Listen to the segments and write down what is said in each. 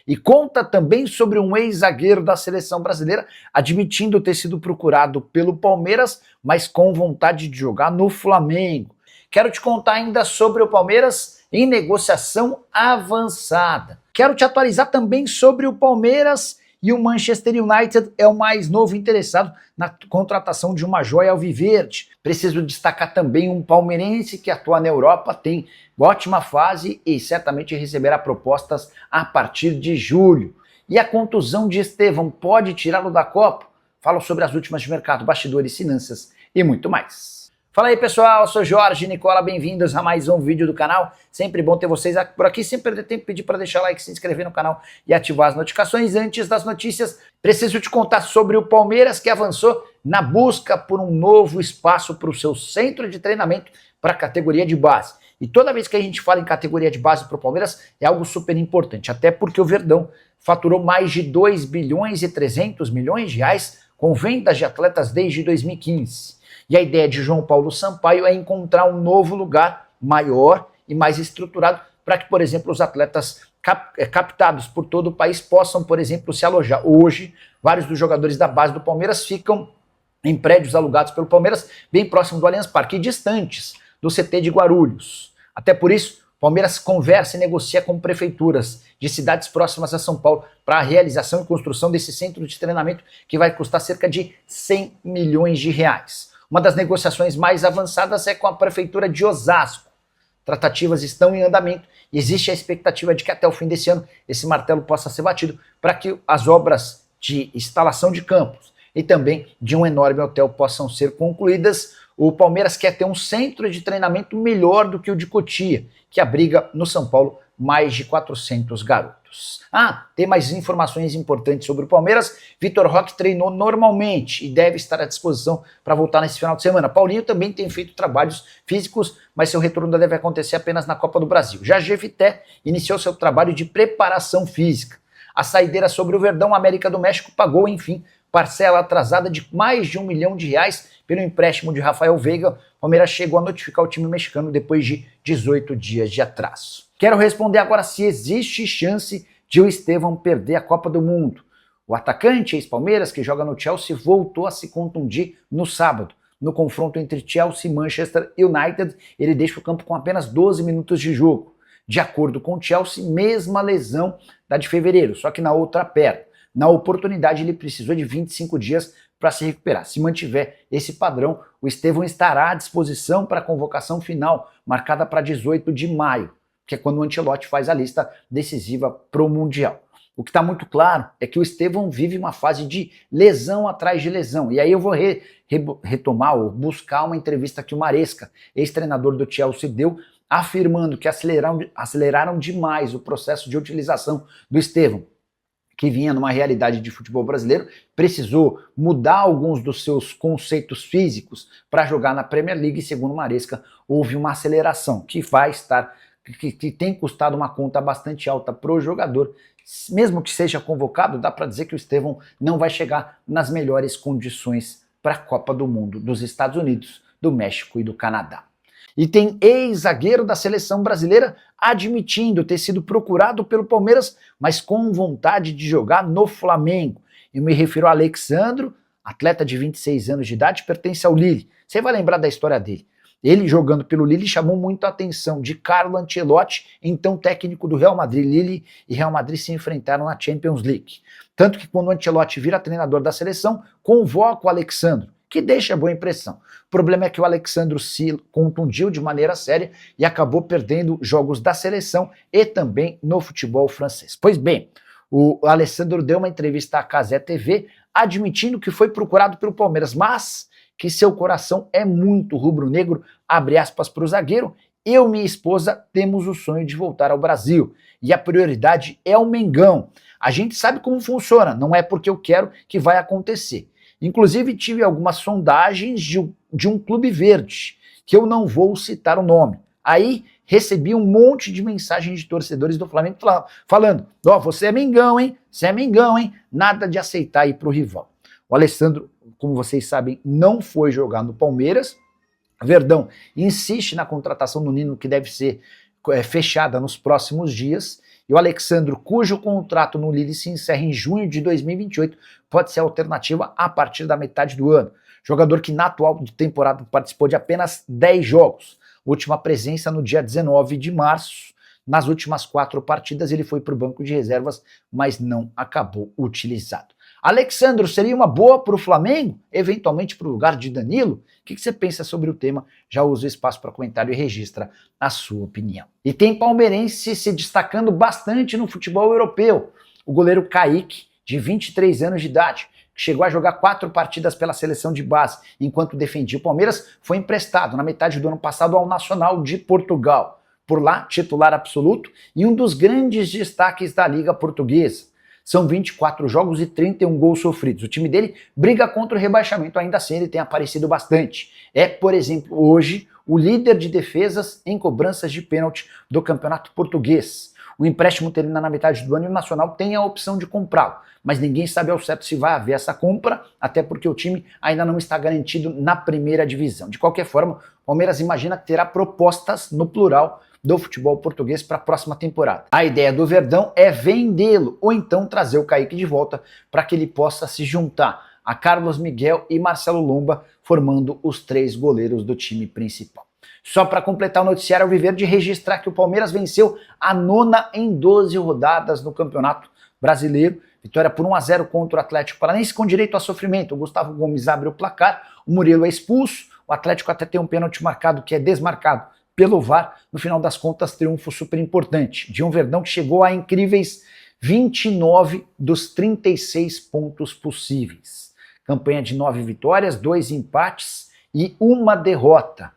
E conta também sobre um ex-zagueiro da seleção brasileira admitindo ter sido procurado pelo Palmeiras, mas com vontade de jogar no Flamengo. Quero te contar ainda sobre o Palmeiras em negociação avançada. Quero te atualizar também sobre o Palmeiras e o Manchester United é o mais novo interessado na contratação de uma joia alviverde. Preciso destacar também um palmeirense que atua na Europa, tem ótima fase e certamente receberá propostas a partir de julho. E a contusão de Estevão pode tirá-lo da Copa? Falo sobre as últimas de mercado, bastidores, finanças e muito mais. Fala aí pessoal, eu sou Jorge Nicola, bem-vindos a mais um vídeo do canal. Sempre bom ter vocês por aqui, sem perder tempo, pedir para deixar like, se inscrever no canal e ativar as notificações. Antes das notícias, preciso te contar sobre o Palmeiras que avançou na busca por um novo espaço para o seu centro de treinamento para a categoria de base. E toda vez que a gente fala em categoria de base para o Palmeiras, é algo super importante, até porque o Verdão faturou mais de 2 bilhões e 300 milhões de reais com vendas de atletas desde 2015. E a ideia de João Paulo Sampaio é encontrar um novo lugar maior e mais estruturado para que, por exemplo, os atletas captados por todo o país possam, por exemplo, se alojar. Hoje, vários dos jogadores da base do Palmeiras ficam em prédios alugados pelo Palmeiras, bem próximo do Allianz Parque, e distantes do CT de Guarulhos. Até por isso, o Palmeiras conversa e negocia com prefeituras de cidades próximas a São Paulo para a realização e construção desse centro de treinamento que vai custar cerca de 100 milhões de reais. Uma das negociações mais avançadas é com a prefeitura de Osasco. Tratativas estão em andamento e existe a expectativa de que até o fim desse ano esse martelo possa ser batido para que as obras de instalação de campos e também de um enorme hotel possam ser concluídas. O Palmeiras quer ter um centro de treinamento melhor do que o de Cotia, que abriga no São Paulo mais de 400 garotos. Tem mais informações importantes sobre o Palmeiras. Vitor Roque treinou normalmente e deve estar à disposição para voltar nesse final de semana. Paulinho também tem feito trabalhos físicos, mas seu retorno deve acontecer apenas na Copa do Brasil. Já Jefité iniciou seu trabalho de preparação física. A saideira sobre o Verdão, América do México pagou, enfim, parcela atrasada de mais de R$1 milhão pelo empréstimo de Rafael Veiga. O Palmeiras chegou a notificar o time mexicano depois de 18 dias de atraso. Quero responder agora se existe chance de o Estevão perder a Copa do Mundo. O atacante ex-Palmeiras, que joga no Chelsea, voltou a se contundir no sábado. No confronto entre Chelsea e Manchester United, ele deixa o campo com apenas 12 minutos de jogo. De acordo com o Chelsea, mesma lesão da de fevereiro, só que na outra perna. Na oportunidade, ele precisou de 25 dias para se recuperar. Se mantiver esse padrão, o Estevão estará à disposição para a convocação final, marcada para 18 de maio, que é quando o Ancelotti faz a lista decisiva para o Mundial. O que está muito claro é que o Estevão vive uma fase de lesão atrás de lesão. E aí eu vou retomar ou buscar uma entrevista que o Maresca, ex-treinador do Chelsea, deu, afirmando que aceleraram demais o processo de utilização do Estevão, que vinha numa realidade de futebol brasileiro, precisou mudar alguns dos seus conceitos físicos para jogar na Premier League, e segundo o Maresca, houve uma aceleração que tem custado uma conta bastante alta para o jogador. Mesmo que seja convocado, dá para dizer que o Estevão não vai chegar nas melhores condições para a Copa do Mundo dos Estados Unidos, do México e do Canadá. E tem ex-zagueiro da seleção brasileira admitindo ter sido procurado pelo Palmeiras, mas com vontade de jogar no Flamengo. Eu me refiro a Alexandro, atleta de 26 anos de idade, pertence ao Lille. Você vai lembrar da história dele. Ele jogando pelo Lille chamou muito a atenção de Carlo Ancelotti, então técnico do Real Madrid. Lille e Real Madrid se enfrentaram na Champions League. Tanto que quando o Ancelotti vira treinador da seleção, convoca o Alexandro, que deixa boa impressão. O problema é que o Alexandro se contundiu de maneira séria e acabou perdendo jogos da seleção e também no futebol francês. Pois bem, o Alexandro deu uma entrevista à Cazé TV admitindo que foi procurado pelo Palmeiras, mas que seu coração é muito rubro-negro, abre aspas para o zagueiro. Eu e minha esposa temos o sonho de voltar ao Brasil e a prioridade é o Mengão. A gente sabe como funciona, não é porque eu quero que vai acontecer. Inclusive tive algumas sondagens de um clube verde, que eu não vou citar o nome. Aí recebi um monte de mensagens de torcedores do Flamengo falando: você é Mengão, hein? Você é Mengão, hein? Nada de aceitar ir para o rival. O Alessandro, como vocês sabem, não foi jogar no Palmeiras. Verdão insiste na contratação do Nino, que deve ser fechada nos próximos dias. E o Alexandro, cujo contrato no Lille se encerra em junho de 2028, pode ser a alternativa a partir da metade do ano. Jogador que na atual temporada participou de apenas 10 jogos. Última presença no dia 19 de março. Nas últimas 4 partidas ele foi para o banco de reservas, mas não acabou utilizado. Alexandro seria uma boa para o Flamengo? Eventualmente para o lugar de Danilo? O que você pensa sobre o tema? Já usa o espaço para comentário e registra a sua opinião. E tem palmeirense se destacando bastante no futebol europeu. O goleiro Kaique, de 23 anos de idade, que chegou a jogar 4 partidas pela seleção de base enquanto defendia o Palmeiras, foi emprestado na metade do ano passado ao Nacional de Portugal. Por lá, titular absoluto e um dos grandes destaques da Liga Portuguesa. São 24 jogos e 31 gols sofridos. O time dele briga contra o rebaixamento, ainda assim ele tem aparecido bastante. É, por exemplo, hoje, o líder de defesas em cobranças de pênalti do Campeonato Português. O empréstimo termina na metade do ano e o Nacional tem a opção de comprá-lo, mas ninguém sabe ao certo se vai haver essa compra, até porque o time ainda não está garantido na primeira divisão. De qualquer forma, o Palmeiras imagina que terá propostas, no plural, do futebol português para a próxima temporada. A ideia do Verdão é vendê-lo, ou então trazer o Kaique de volta para que ele possa se juntar a Carlos Miguel e Marcelo Lomba, formando os 3 goleiros do time principal. Só para completar o noticiário Alviverde, registrar que o Palmeiras venceu a 9ª em 12 rodadas no Campeonato Brasileiro. Vitória por 1-0 contra o Atlético Paranaense com direito a sofrimento. O Gustavo Gomes abre o placar, o Murilo é expulso, o Atlético até tem um pênalti marcado que é desmarcado pelo VAR. No final das contas, triunfo super importante de um Verdão que chegou a incríveis 29 dos 36 pontos possíveis. Campanha de 9 vitórias, 2 empates e 1 derrota.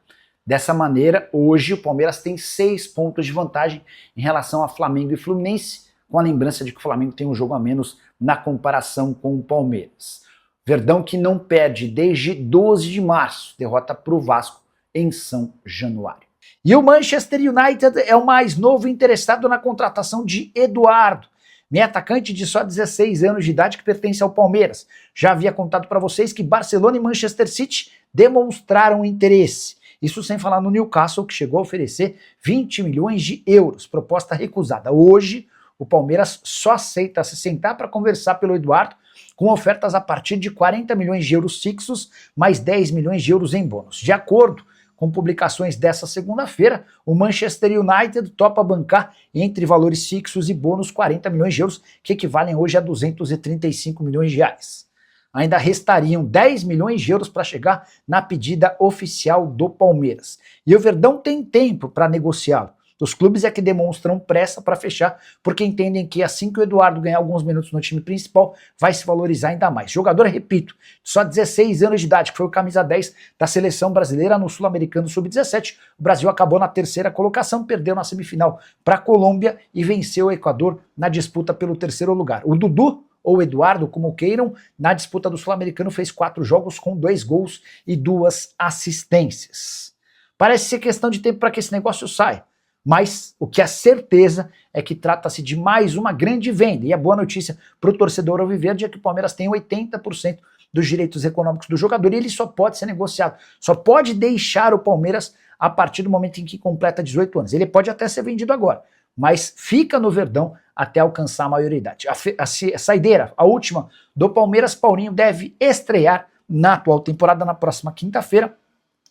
Dessa maneira, hoje o Palmeiras tem 6 pontos de vantagem em relação a Flamengo e Fluminense, com a lembrança de que o Flamengo tem um jogo a menos na comparação com o Palmeiras. Verdão que não perde desde 12 de março, derrota para o Vasco em São Januário. E o Manchester United é o mais novo interessado na contratação de Eduardo, meio atacante de só 16 anos de idade que pertence ao Palmeiras. Já havia contado para vocês que Barcelona e Manchester City demonstraram interesse. Isso sem falar no Newcastle, que chegou a oferecer 20 milhões de euros, proposta recusada. Hoje, o Palmeiras só aceita se sentar para conversar pelo Eduardo, com ofertas a partir de 40 milhões de euros fixos, mais 10 milhões de euros em bônus. De acordo com publicações dessa segunda-feira, o Manchester United topa bancar entre valores fixos e bônus 40 milhões de euros, que equivalem hoje a 235 milhões de reais. Ainda restariam 10 milhões de euros para chegar na pedida oficial do Palmeiras. E o Verdão tem tempo para negociá-lo. Os clubes é que demonstram pressa para fechar, porque entendem que assim que o Eduardo ganhar alguns minutos no time principal, vai se valorizar ainda mais. Jogador, repito, só 16 anos de idade, que foi o camisa 10 da seleção brasileira no Sul-Americano Sub-17. O Brasil acabou na 3ª colocação, perdeu na semifinal para a Colômbia e venceu o Equador na disputa pelo 3º lugar. O Dudu, ou Eduardo, como queiram, na disputa do Sul-Americano fez 4 jogos com 2 gols e 2 assistências. Parece ser questão de tempo para que esse negócio saia. Mas o que é certeza é que trata-se de mais uma grande venda. E a boa notícia para o torcedor alviverde é que o Palmeiras tem 80% dos direitos econômicos do jogador e ele só pode ser negociado. Só pode deixar o Palmeiras a partir do momento em que completa 18 anos. Ele pode até ser vendido agora, mas fica no Verdão até alcançar a maioridade. A saideira, a última do Palmeiras, Paulinho deve estrear na atual temporada na próxima quinta-feira.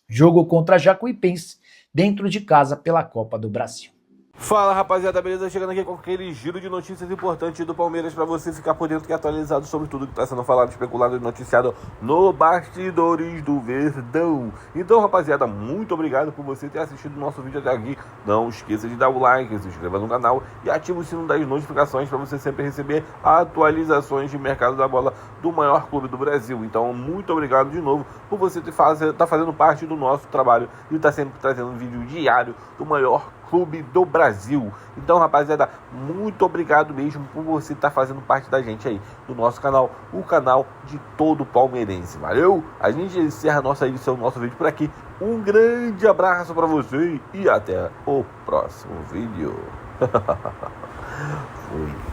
Jogo contra a Jacuipense, dentro de casa pela Copa do Brasil. Fala rapaziada, beleza? Chegando aqui com aquele giro de notícias importantes do Palmeiras para você ficar por dentro e atualizado sobre tudo que está sendo falado, especulado e noticiado no Bastidores do Verdão. Então rapaziada, muito obrigado por você ter assistido o nosso vídeo até aqui. Não esqueça de dar o like, se inscreva no canal e ative o sino das notificações para você sempre receber atualizações de mercado da bola do maior clube do Brasil. Então muito obrigado de novo por você tá fazendo parte do nosso trabalho e estar sempre trazendo um vídeo diário do maior clube do Brasil. Então rapaziada, muito obrigado mesmo por você estar fazendo parte da gente aí, do nosso canal, o canal de todo palmeirense, valeu? A gente encerra a nossa edição, nosso vídeo por aqui. Um grande abraço para você e até o próximo vídeo. Fui.